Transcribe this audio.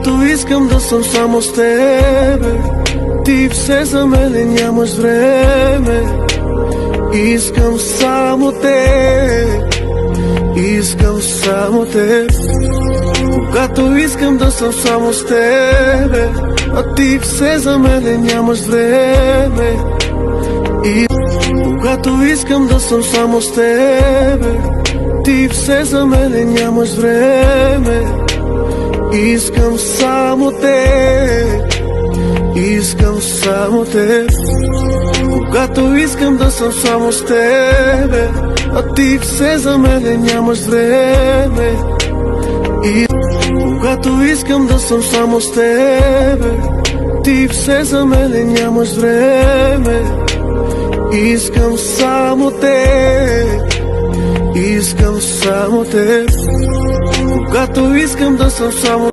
Когато искам да съм само с тебе, ти все за мене нямаш време. Искам само те, искам само те. Когато искам да съм само с тебе, а ти все за мене нямаш време. И когато искам да съм само с тебе, ти все за мене нямаш време. Искам само те, искам само те. Когато искам да съм само с тебе, а ти все за мене нямаш време. И когато искам да съм само с тебе, ти все за мене нямаш време. Искам само те, искам само те. Когато искам да съм само